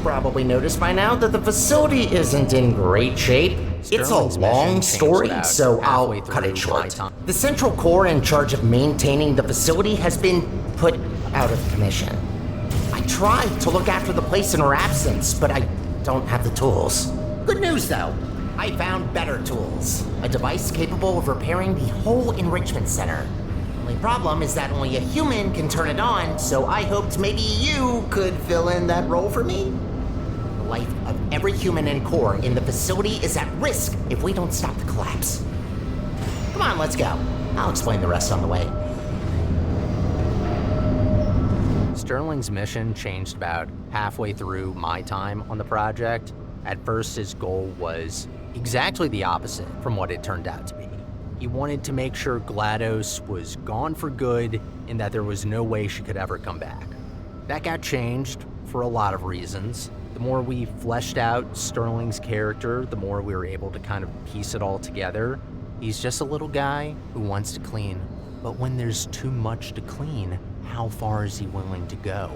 probably noticed by now that the facility isn't in great shape. It's a long story, so I'll cut it short. The central core in charge of maintaining the facility has been put out of commission. I tried to look after the place in her absence, but I don't have the tools. Good news, though. I found better tools. A device capable of repairing the whole enrichment center. The only problem is that only a human can turn it on, so I hoped maybe you could fill in that role for me. The life of every human and core in the facility is at risk if we don't stop the collapse. Come on, let's go. I'll explain the rest on the way. Sterling's mission changed about halfway through my time on the project. At first, his goal was exactly the opposite from what it turned out to be. He wanted to make sure GLaDOS was gone for good and that there was no way she could ever come back. That got changed for a lot of reasons. The more we fleshed out Sterling's character, the more we were able to kind of piece it all together. He's just a little guy who wants to clean, but when there's too much to clean, how far is he willing to go?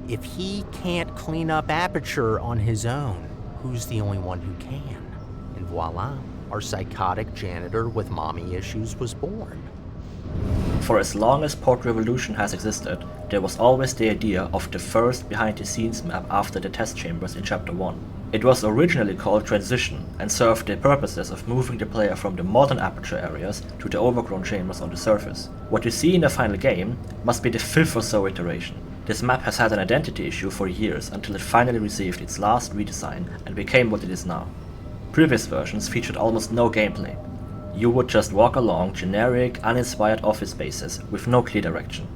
If he can't clean up Aperture on his own, who's the only one who can? And voila, our psychotic janitor with mommy issues was born. For as long as Port Revolution has existed, there was always the idea of the first behind-the-scenes map after the test chambers in Chapter 1. It was originally called Transition and served the purposes of moving the player from the modern Aperture areas to the overgrown chambers on the surface. What you see in the final game must be the 5th or so iteration. This map has had an identity issue for years until it finally received its last redesign and became what it is now. Previous versions featured almost no gameplay. You would just walk along generic, uninspired office spaces with no clear direction.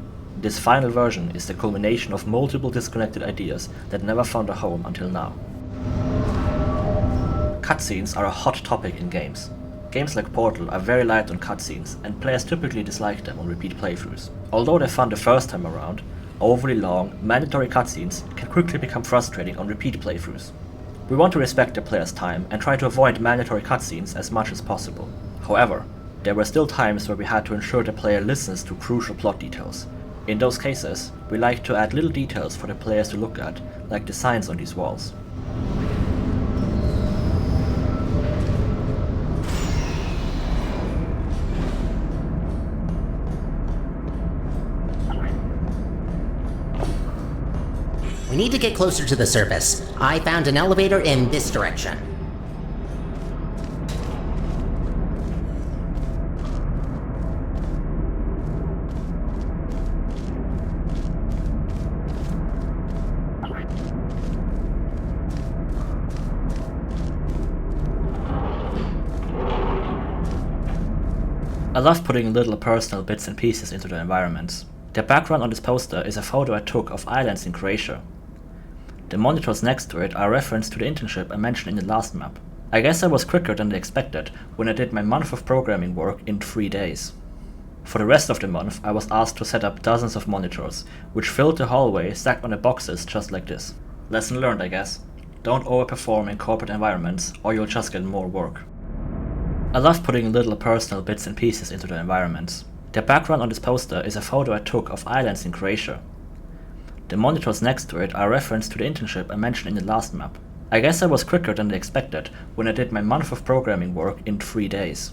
This final version is the culmination of multiple disconnected ideas that never found a home until now. Cutscenes are a hot topic in games. Games like Portal are very light on cutscenes, and players typically dislike them on repeat playthroughs. Although they're fun the first time around, overly long, mandatory cutscenes can quickly become frustrating on repeat playthroughs. We want to respect the player's time and try to avoid mandatory cutscenes as much as possible. However, there were still times where we had to ensure the player listens to crucial plot details. In those cases, we like to add little details for the players to look at, like the signs on these walls. We need to get closer to the surface. I found an elevator in this direction. I love putting little personal bits and pieces into the environments. The background on this poster is a photo I took of islands in Croatia. The monitors next to it are a reference to the internship I mentioned in the last map. I guess I was quicker than I expected when I did my month of programming work in 3 days. For the rest of the month, I was asked to set up dozens of monitors, which filled the hallway stacked on the boxes just like this. Lesson learned, I guess. Don't overperform in corporate environments or you'll just get more work. I love putting little personal bits and pieces into the environments. The background on this poster is a photo I took of islands in Croatia. The monitors next to it are a reference to the internship I mentioned in the last map. I guess I was quicker than I expected when I did my month of programming work in 3 days.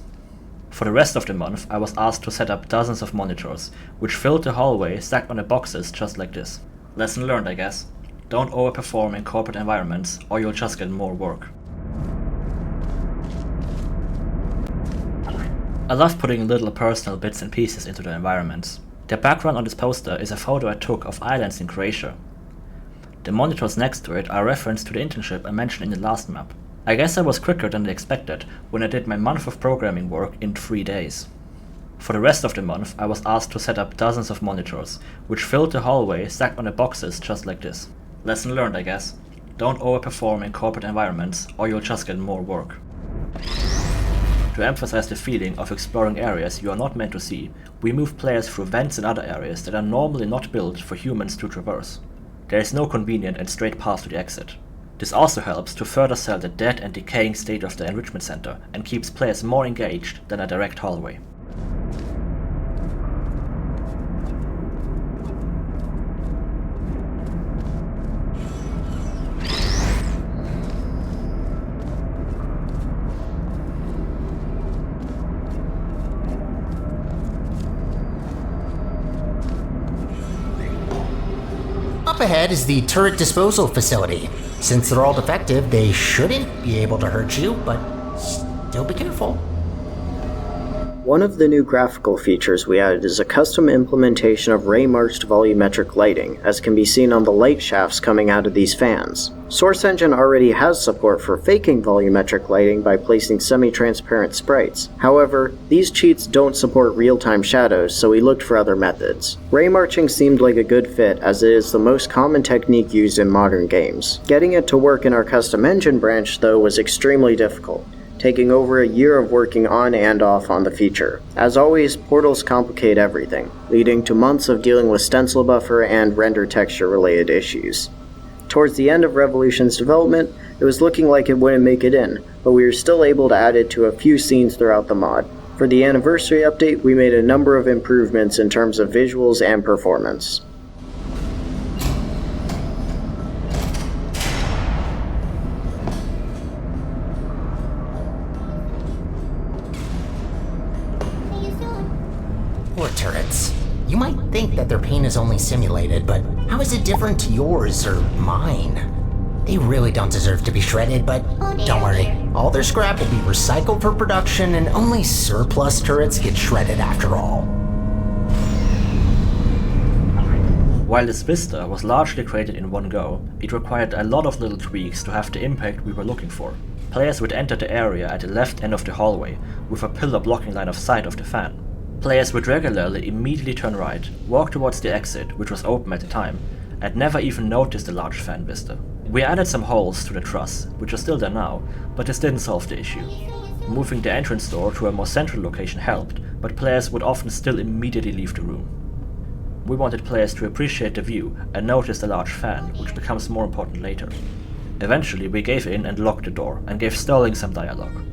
For the rest of the month, I was asked to set up dozens of monitors, which filled the hallway stacked on the boxes just like this. Lesson learned, I guess. Don't overperform in corporate environments or you'll just get more work. I love putting little personal bits and pieces into the environments. The background on this poster is a photo I took of islands in Croatia. The monitors next to it are a reference to the internship I mentioned in the last map. I guess I was quicker than I expected when I did my month of programming work in 3 days. For the rest of the month, I was asked to set up dozens of monitors, which filled the hallway stacked on the boxes just like this. Lesson learned, I guess. Don't overperform in corporate environments or you'll just get more work. To emphasize the feeling of exploring areas you are not meant to see, we move players through vents in other areas that are normally not built for humans to traverse. There is no convenient and straight path to the exit. This also helps to further sell the dead and decaying state of the enrichment center and keeps players more engaged than a direct hallway. Up ahead is the turret disposal facility. Since they're all defective, they shouldn't be able to hurt you, but still be careful. One of the new graphical features we added is a custom implementation of ray-marched volumetric lighting, as can be seen on the light shafts coming out of these fans. Source Engine already has support for faking volumetric lighting by placing semi-transparent sprites. However, these cheats don't support real-time shadows, so we looked for other methods. Ray marching seemed like a good fit, as it is the most common technique used in modern games. Getting it to work in our custom engine branch, though, was extremely difficult, taking over a year of working on and off on the feature. As always, portals complicate everything, leading to months of dealing with stencil buffer and render texture related issues. Towards the end of Revolution's development, it was looking like it wouldn't make it in, but we were still able to add it to a few scenes throughout the mod. For the anniversary update, we made a number of improvements in terms of visuals and performance. Poor turrets. You might think that their pain is only simulated, but how is it different to yours or mine? They really don't deserve to be shredded, but don't worry. All their scrap will be recycled for production, and only surplus turrets get shredded after all. While this vista was largely created in one go, it required a lot of little tweaks to have the impact we were looking for. Players would enter the area at the left end of the hallway, with a pillar blocking line of sight of the fan. Players would regularly immediately turn right, walk towards the exit, which was open at the time, and never even notice the large fan vista. We added some holes to the truss, which are still there now, but this didn't solve the issue. Moving the entrance door to a more central location helped, but players would often still immediately leave the room. We wanted players to appreciate the view and notice the large fan, which becomes more important later. Eventually we gave in and locked the door, and gave Sterling some dialogue.